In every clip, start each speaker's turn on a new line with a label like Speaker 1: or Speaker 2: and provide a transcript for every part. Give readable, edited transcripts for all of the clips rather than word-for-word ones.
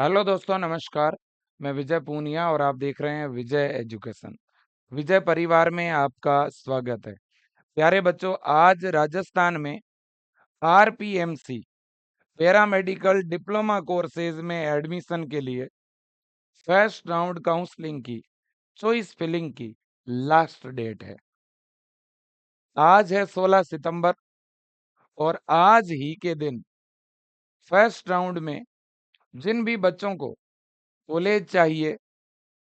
Speaker 1: Hello दोस्तों, नमस्कार। मैं विजय पूनिया और आप देख रहे हैं विजय एजुकेशन। विजय परिवार में आपका स्वागत है। प्यारे बच्चों, आज राजस्थान में आरपीएमसी पैरामेडिकल डिप्लोमा कोर्सेज में एडमिशन के लिए फर्स्ट राउंड काउंसलिंग की चॉइस फिलिंग की लास्ट डेट है। आज है 16 सितंबर और आज ही के दिन फर्स्ट राउंड में जिन भी बच्चों को कॉलेज चाहिए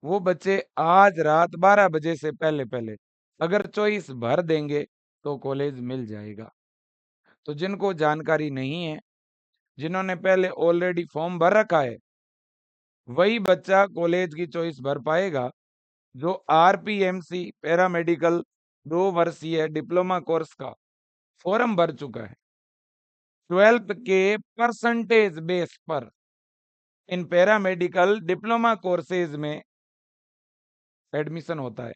Speaker 1: वो बच्चे आज रात 12 बजे से पहले पहले अगर चॉइस भर देंगे तो कॉलेज मिल जाएगा। तो जिनको जानकारी नहीं है, जिन्होंने पहले ऑलरेडी फॉर्म भर रखा है, वही बच्चा कॉलेज की चॉइस भर पाएगा जो आरपीएमसी पैरामेडिकल 2 वर्षीय डिप्लोमा कोर्स का फॉर्म भर चुका है। 12th के परसेंटेज बेस पर इन पैरामेडिकल डिप्लोमा कोर्सेज में एडमिशन होता है।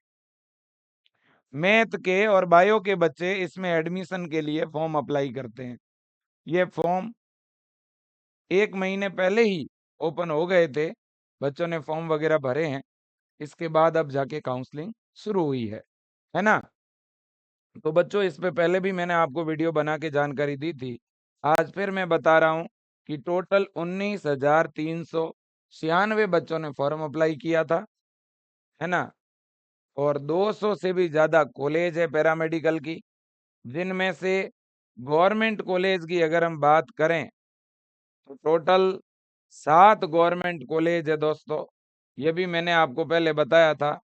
Speaker 1: मैथ के और बायो के बच्चे इसमें एडमिशन के लिए फॉर्म अप्लाई करते हैं। ये फॉर्म 1 महीने पहले ही ओपन हो गए थे, बच्चों ने फॉर्म वगैरह भरे हैं। इसके बाद अब जाके काउंसलिंग शुरू हुई है ना। तो बच्चों, इस पे पहले भी मैंने आपको वीडियो बना के जानकारी दी थी। आज फिर मैं बता रहा हूँ कि टोटल 19,396 बच्चों ने फॉर्म अप्लाई किया था, है ना। और 200 से भी ज्यादा कॉलेज है पैरामेडिकल की, जिनमें से गवर्नमेंट कॉलेज की अगर हम बात करें तो टोटल 7 गवर्नमेंट कॉलेज है दोस्तों। ये भी मैंने आपको पहले बताया था,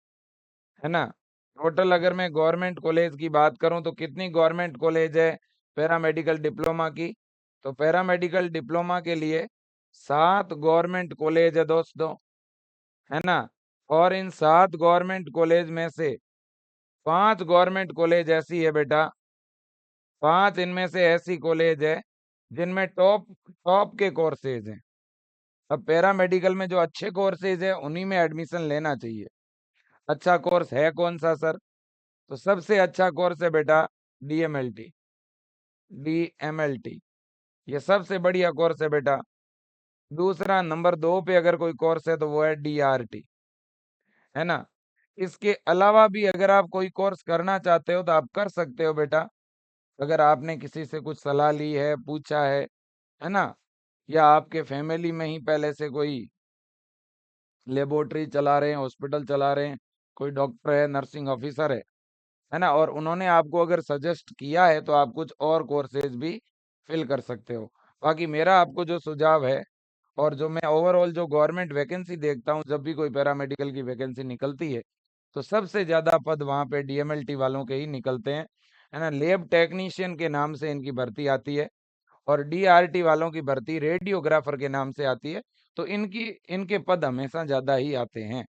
Speaker 1: है ना। टोटल अगर मैं गवर्नमेंट कॉलेज की बात करूं तो कितनी गवर्नमेंट कॉलेज है पैरामेडिकल डिप्लोमा की? तो पैरामेडिकल डिप्लोमा के लिए 7 गवर्नमेंट कॉलेज है दोस्तों, है ना। और इन 7 गवर्नमेंट कॉलेज में से 5 गवर्नमेंट कॉलेज ऐसी है बेटा, 5 इनमें से ऐसी कॉलेज है जिनमें टॉप टॉप के कोर्सेज हैं। अब पैरामेडिकल में जो अच्छे कोर्सेज है उन्हीं में एडमिशन लेना चाहिए। अच्छा कोर्स है कौन सा सर? तो सबसे अच्छा कोर्स है बेटा डीएमएलटी। डीएमएलटी ये सबसे बढ़िया कोर्स है बेटा। दूसरा नंबर 2 पे अगर कोई कोर्स है तो वो है डीआरटी, है ना। इसके अलावा भी अगर आप कोई कोर्स करना चाहते हो तो आप कर सकते हो बेटा, अगर आपने किसी से कुछ सलाह ली है, पूछा है ना। या आपके फैमिली में ही पहले से कोई लेबोरेटरी चला रहे हैं, हॉस्पिटल चला रहे हैं, कोई डॉक्टर है, नर्सिंग ऑफिसर है ना, और उन्होंने आपको अगर सजेस्ट किया है तो आप कुछ और कोर्सेज भी फिल कर सकते हो। बाकी मेरा आपको जो सुझाव है, और जो मैं ओवरऑल जो गवर्नमेंट वैकेंसी देखता हूँ, जब भी कोई पैरामेडिकल की वैकेंसी निकलती है तो सबसे ज्यादा पद वहां पे डीएमएलटी वालों के ही निकलते हैं, है ना। लैब टेक्नीशियन के नाम से इनकी भर्ती आती है और डीआरटी वालों की भर्ती रेडियोग्राफर के नाम से आती है। तो इनके पद हमेशा ज्यादा ही आते हैं,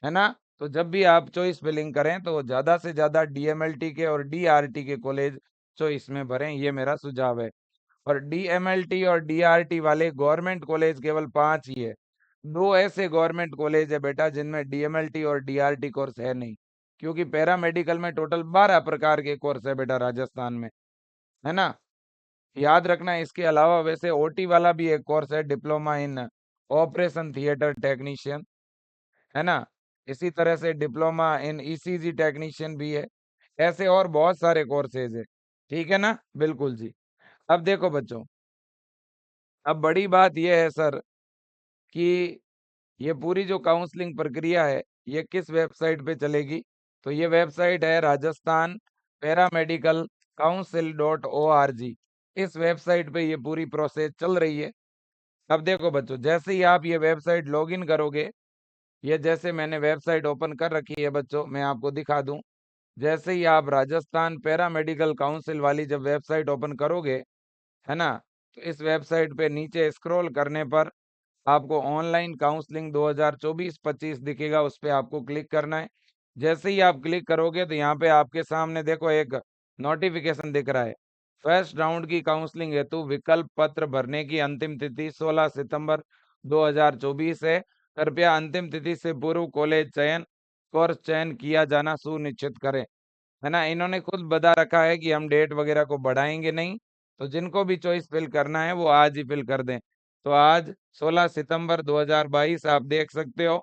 Speaker 1: है ना। तो जब भी आप चॉइस फिलिंग करें तो ज्यादा से ज्यादा डीएमएलटी के और डीआरटी के कॉलेज चॉइस में भरें, ये मेरा सुझाव है। और डीएमएलटी और डीआरटी वाले गवर्नमेंट कॉलेज केवल 5 ही है। 2 ऐसे गवर्नमेंट कॉलेज है बेटा जिनमें डीएमएलटी और डीआरटी कोर्स है नहीं, क्योंकि पैरामेडिकल में टोटल 12 प्रकार के कोर्स है बेटा राजस्थान में, है ना। याद रखना, इसके अलावा वैसे ओटी वाला भी एक कोर्स है, diploma in operation theatre technician, है ना। इसी तरह से डिप्लोमा इन ईसीजी टेक्नीशियन भी है। ऐसे और बहुत सारे कोर्सेज है, ठीक है ना। बिल्कुल जी। अब देखो बच्चों, अब बड़ी बात यह है सर कि ये पूरी जो काउंसलिंग प्रक्रिया है ये किस वेबसाइट पे चलेगी? तो ये वेबसाइट है राजस्थान पैरामेडिकल काउंसिल.org। इस वेबसाइट पे ये पूरी प्रोसेस चल रही है। अब देखो बच्चों, जैसे ही आप ये वेबसाइट लॉगिन करोगे, ये जैसे मैंने वेबसाइट ओपन कर रखी है बच्चों, मैं आपको दिखा दूं। जैसे ही आप राजस्थान पैरामेडिकल काउंसिल वाली जब वेबसाइट ओपन करोगे, है ना, तो इस वेबसाइट पे नीचे स्क्रॉल करने पर आपको ऑनलाइन काउंसलिंग 2024-25 दिखेगा, उस पे आपको क्लिक करना है। जैसे ही आप क्लिक करोगे तो यहाँ पे आपके सामने देखो एक नोटिफिकेशन दिख रहा है, फर्स्ट राउंड की काउंसलिंग हेतु विकल्प पत्र भरने की अंतिम तिथि 16 सितंबर 2024 है। कृपया अंतिम तिथि से पूर्व कॉलेज चयन कोर्स चयन किया जाना सुनिश्चित करें, है ना। इन्होंने खुद बता रखा है कि हम डेट वगैरह को बढ़ाएंगे नहीं, तो जिनको भी चॉइस फिल करना है वो आज ही फिल कर दें। तो आज 16 सितंबर 2022 आप देख सकते हो,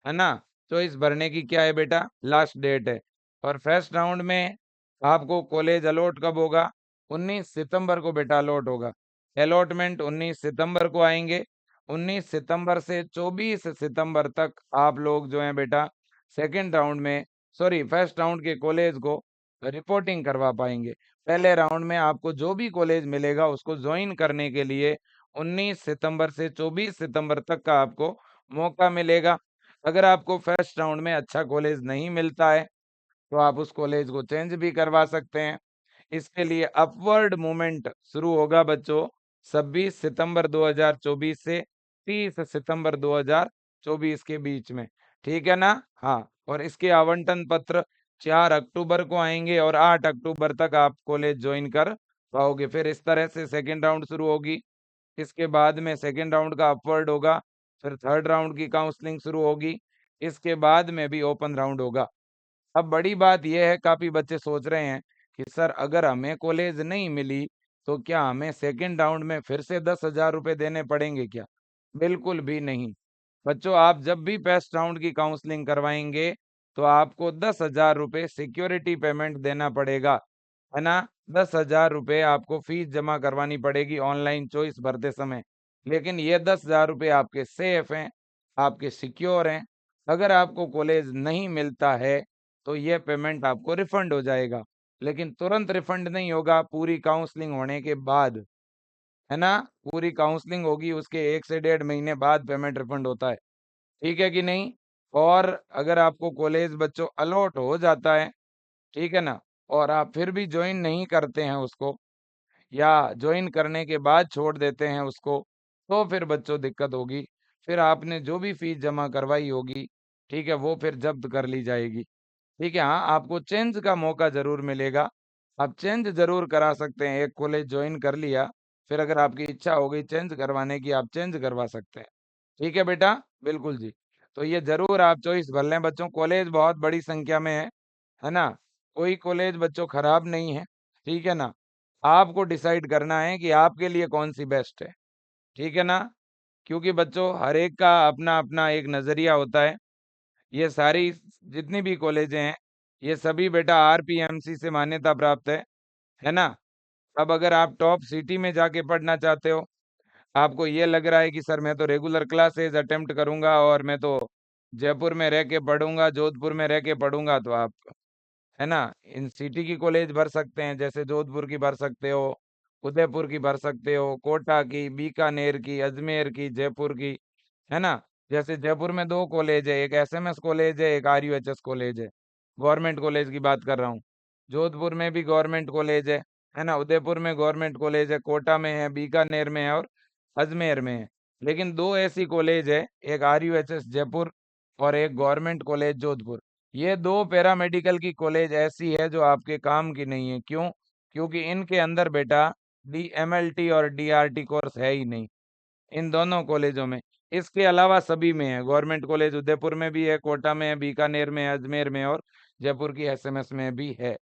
Speaker 1: है ना। चॉइस भरने की क्या है बेटा, लास्ट डेट है। और फर्स्ट राउंड में आपको कॉलेज अलॉट कब होगा, 19 सितंबर को बेटा अलॉट होगा। अलॉटमेंट 19 सितंबर को आएंगे। 19 सितंबर से 24 सितंबर तक आप लोग जो है बेटा सेकेंड राउंड में, सॉरी फर्स्ट राउंड के कॉलेज को रिपोर्टिंग करवा पाएंगे। पहले राउंड में आपको जो भी कॉलेज मिलेगा उसको ज्वाइन करने के लिए 19 सितंबर से 24 सितंबर तक का आपको मौका मिलेगा। अगर आपको फर्स्ट राउंड में अच्छा कॉलेज नहीं मिलता है तो आप उस कॉलेज को चेंज भी करवा सकते हैं। इसके लिए अपवर्ड मूवमेंट शुरू होगा बच्चों 26 सितंबर 2024 से 30 सितंबर 2024 के बीच में, ठीक है ना। हाँ, और इसके आवंटन पत्र 4 अक्टूबर को आएंगे और 8 अक्टूबर तक आप कॉलेज ज्वाइन कर पाओगे। फिर इस तरह से सेकेंड राउंड शुरू होगी। इसके बाद में सेकेंड राउंड का अपवर्ड होगा। फिर थर्ड राउंड की काउंसलिंग शुरू होगी। इसके बाद में भी ओपन राउंड होगा। अब बड़ी बात यह है, काफी बच्चे सोच रहे हैं कि सर अगर हमें कॉलेज नहीं मिली तो क्या हमें सेकेंड राउंड में फिर से 10,000 रुपए देने पड़ेंगे क्या? बिल्कुल भी नहीं। बच्चों आप जब भी फर्स्ट राउंड की काउंसलिंग करवाएंगे तो आपको 10,000 रुपए सिक्योरिटी पेमेंट देना पड़ेगा, है ना। 10,000 रुपए आपको फीस जमा करवानी पड़ेगी ऑनलाइन चॉइस भरते समय। लेकिन ये 10,000 रुपए आपके सेफ हैं, आपके सिक्योर हैं। अगर आपको कॉलेज नहीं मिलता है तो ये पेमेंट आपको रिफंड हो जाएगा। लेकिन तुरंत रिफंड नहीं होगा, पूरी काउंसलिंग होने के बाद, है ना। पूरी काउंसलिंग होगी उसके 1 से 1.5 महीने बाद पेमेंट रिफंड होता है, ठीक है कि नहीं। और अगर आपको कॉलेज बच्चों अलॉट हो जाता है, ठीक है ना, और आप फिर भी ज्वाइन नहीं करते हैं उसको, या ज्वाइन करने के बाद छोड़ देते हैं उसको, तो फिर बच्चों दिक्कत होगी। फिर आपने जो भी फीस जमा करवाई होगी, ठीक है, वो फिर जब्त कर ली जाएगी। ठीक है, हाँ, आपको चेंज का मौका ज़रूर मिलेगा। आप चेंज ज़रूर करा सकते हैं। एक कॉलेज जॉइन कर लिया, फिर अगर आपकी इच्छा हो गई चेंज करवाने की, आप चेंज करवा सकते हैं। ठीक है बेटा? बिल्कुल जी। तो ये ज़रूर आप चॉइस भर लें बच्चों, कॉलेज बहुत बड़ी संख्या में है ना? कोई कॉलेज बच्चों खराब नहीं है, ठीक है ना? आपको डिसाइड करना है कि आपके लिए कौन-सी बेस्ट है, ठीक है ना? क्योंकि बच्चों हर एक का अपना-अपना एक नज़रिया होता है। ये सारी जितनी भी कॉलेजें हैं, ये सभी बेटा आरपीएमसी से मान्यता प्राप्त है ना? अब अगर आप टॉप सिटी में जाके पढ़ना चाहते हो, आपको ये लग रहा है कि सर मैं तो रेगुलर क्लासेस अटेम्प्ट करूँगा और मैं तो जयपुर में रह के पढ़ूँगा, जोधपुर में रह के पढ़ूँगा, तो आप, है ना, इन सिटी की कॉलेज भर सकते हैं। जैसे जोधपुर की भर सकते हो, उदयपुर की भर सकते हो, कोटा की, बीकानेर की, अजमेर की, जयपुर की, है ना। जैसे जयपुर में 2 कॉलेज है, एक एसएमएस कॉलेज है, एक आरयूएचएस कॉलेज है। गवर्नमेंट कॉलेज की बात कर रहा हूँ। जोधपुर में भी गवर्नमेंट कॉलेज है ना। उदयपुर में गवर्नमेंट कॉलेज है, कोटा में है, बीकानेर में है और अजमेर में है। लेकिन 2 ऐसी कॉलेज है, एक आरयूएचएस जयपुर और एक गवर्नमेंट कॉलेज जोधपुर। ये 2 पैरामेडिकल की कॉलेज ऐसी है जो आपके काम की नहीं है। क्यों? क्योंकि इनके अंदर बेटा डीएमएलटी और डीआरटी कोर्स है ही नहीं, इन दोनों कॉलेजों में। इसके अलावा सभी में है। गवर्नमेंट कॉलेज उदयपुर में भी है, कोटा में है, बीकानेर में है, अजमेर में है और जयपुर की एसएमएस में भी है।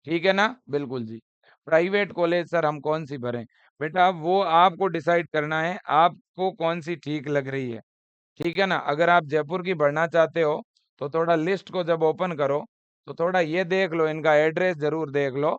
Speaker 1: ठीक है ना? बिल्कुल जी। प्राइवेट कॉलेज सर हम कौन सी भरें? बेटा वो आपको डिसाइड करना है, आपको कौन सी ठीक लग रही है। ठीक है ना? अगर आप जयपुर की भरना चाहते हो तो थोड़ा लिस्ट को जब ओपन करो तो थोड़ा ये देख लो, इनका एड्रेस जरूर देख लो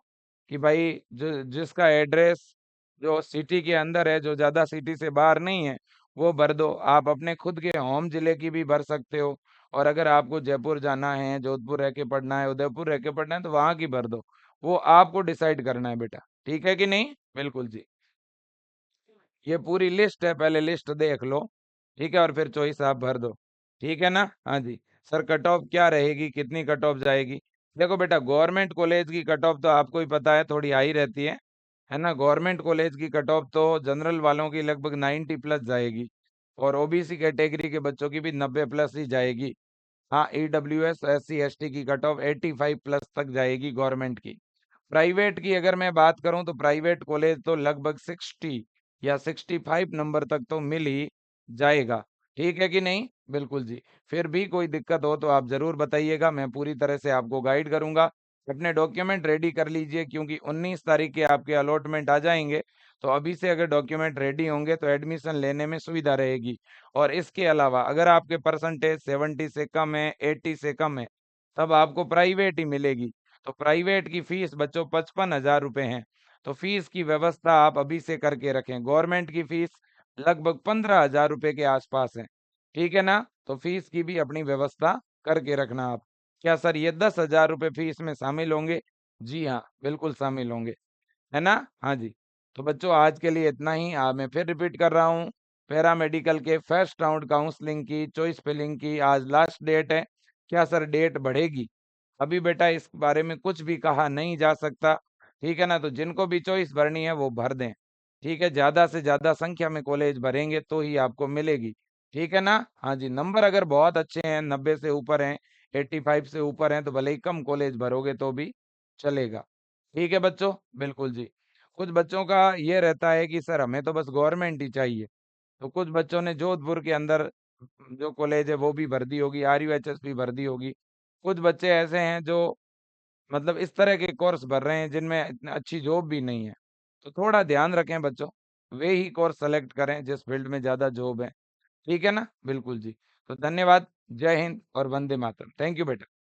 Speaker 1: कि भाई जो जिसका एड्रेस जो सिटी के अंदर है, जो ज्यादा सिटी से बाहर नहीं है, वो भर दो। आप अपने खुद के होम जिले की भी भर सकते हो। और अगर आपको जयपुर जाना है, जोधपुर रह के पढ़ना है, उदयपुर रह के पढ़ना है, तो वहां की भर दो। वो आपको डिसाइड करना है बेटा, ठीक है कि नहीं। बिल्कुल जी। ये पूरी लिस्ट है, पहले लिस्ट देख लो, ठीक है, और फिर चॉइस आप भर दो, ठीक है ना। हाँ जी। सर कट ऑफ क्या रहेगी, कितनी कट ऑफ जाएगी? देखो बेटा, गवर्नमेंट कॉलेज की कट ऑफ तो आपको ही पता है, थोड़ी हाई रहती है ना। गवर्नमेंट कॉलेज की कट ऑफ तो जनरल वालों की लगभग 90 प्लस जाएगी और ओबीसी कैटेगरी के बच्चों की भी 90 प्लस ही जाएगी। हाँ, ईडब्ल्यूएस SC ST की कट ऑफ 85 प्लस तक जाएगी गवर्नमेंट की। प्राइवेट की अगर मैं बात करूं तो प्राइवेट कॉलेज तो लगभग 60 या 65 नंबर तक तो मिल ही जाएगा, ठीक है कि नहीं। बिल्कुल जी। फिर भी कोई दिक्कत हो तो आप जरूर बताइएगा, मैं पूरी तरह से आपको गाइड करूंगा। अपने डॉक्यूमेंट रेडी कर लीजिए क्योंकि 19 तारीख के आपके अलॉटमेंट आ जाएंगे। तो अभी से अगर डॉक्यूमेंट रेडी होंगे तो एडमिशन लेने में सुविधा रहेगी। और इसके अलावा अगर आपके परसेंटेज 70 से कम है, 80 से कम है, तब आपको प्राइवेट ही मिलेगी। तो प्राइवेट की फीस बच्चों 55,000 रुपए है। तो फीस की व्यवस्था आप अभी से करके रखें। गवर्नमेंट की फीस लगभग 15,000 रुपए के आसपास है। ठीक है ना? तो फीस की भी अपनी व्यवस्था करके रखना आप। क्या सर ये 10,000 रुपए फीस में शामिल होंगे? जी हाँ, बिल्कुल शामिल होंगे। है ना? हाँ जी। तो बच्चों आज के लिए इतना ही। मैं फिर रिपीट कर रहा हूँ, पैरामेडिकल के फर्स्ट राउंड काउंसलिंग की, चॉइस फिलिंग की आज लास्ट डेट है। क्या सर डेट बढ़ेगी? अभी बेटा इस बारे में कुछ भी कहा नहीं जा सकता। ठीक है ना? तो जिनको भी चॉइस भरनी है वो भर दें। ठीक है? ज़्यादा से ज़्यादा संख्या में कॉलेज भरेंगे तो ही आपको मिलेगी। ठीक है ना? हाँ जी, नंबर अगर बहुत अच्छे हैं, 90 से ऊपर हैं, 85 से ऊपर हैं, तो भले ही कम कॉलेज भरोगे तो भी चलेगा। ठीक है बच्चों? बिल्कुल जी। कुछ बच्चों का ये रहता है कि सर हमें तो बस गवर्नमेंट ही चाहिए। तो कुछ बच्चों ने जोधपुर के अंदर जो कॉलेज है वो भी भर दी होगी, आरयूएचएस भी भर दी होगी। कुछ बच्चे ऐसे हैं जो मतलब इस तरह के कोर्स भर रहे हैं जिनमें इतनी अच्छी जॉब भी नहीं है। तो थोड़ा ध्यान रखें बच्चों, वे ही कोर्स सेलेक्ट करें जिस फील्ड में ज़्यादा जॉब है। ठीक है ना? बिल्कुल जी। तो धन्यवाद, जय हिंद और वंदे मातरम। थैंक यू बेटा।